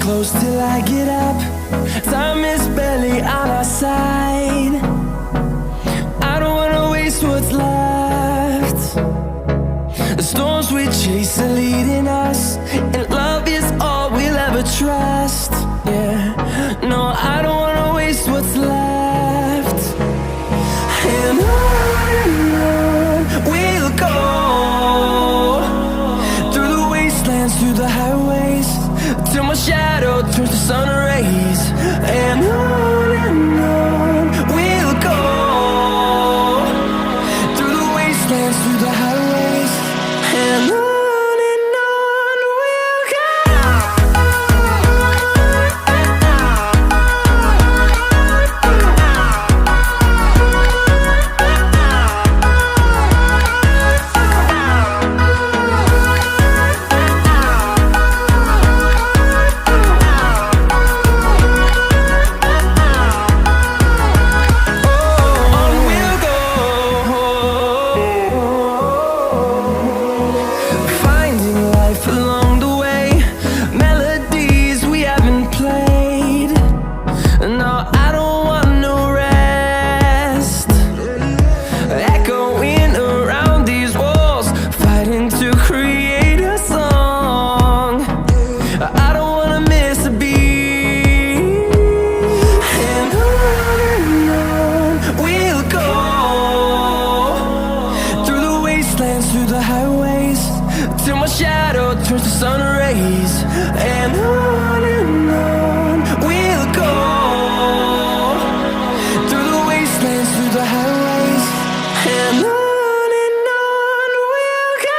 close till I get up. Time is barely on our side. I don't wanna waste what's left. The storms we chase are leading us, and love is all we'll ever trust. Yeah, no, I don't wanna waste what's left. And on we'll go, through the wastelands, through the highways, till my shadow turns to sun rays. And on we'll go, through the wastelands, through the highways, and on we'll go. Through the highways, till my shadow turns to sun rays. And on we'll go, through the wastelands, through the highways, and on we'll go.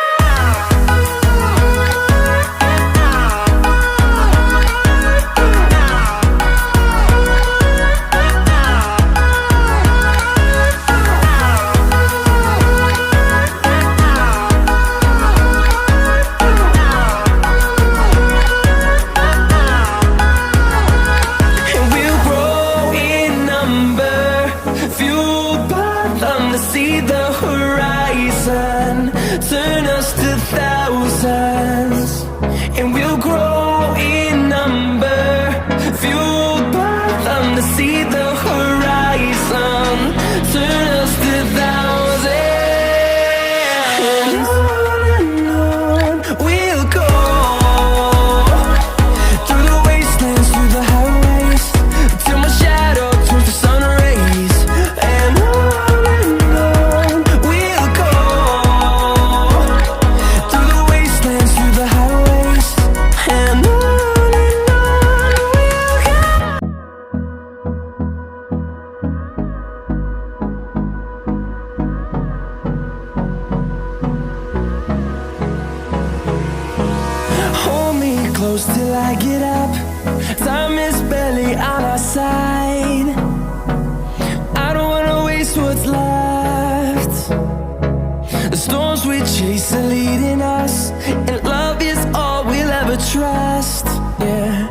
See the horizon turn us to thousands, and we'll grow in number, fueled by them. To see the horizon turn us to thousands, and on we'll go, through the wastelands, through the highways, till my shadow turns to sun rays. And close till I get up. Time is barely on our side. I don't wanna waste what's left. The storms we chase are leading us, and love is all we'll ever trust. Yeah,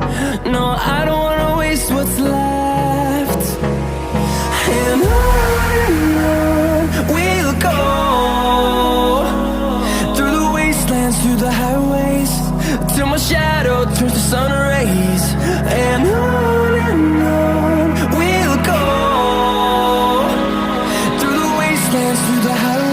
no, I don't wanna waste what's left. And on we'll go, through the wastelands, through the highways, till my shadow turns to sun rays. And on we'll go, through the wastelands, through the highways.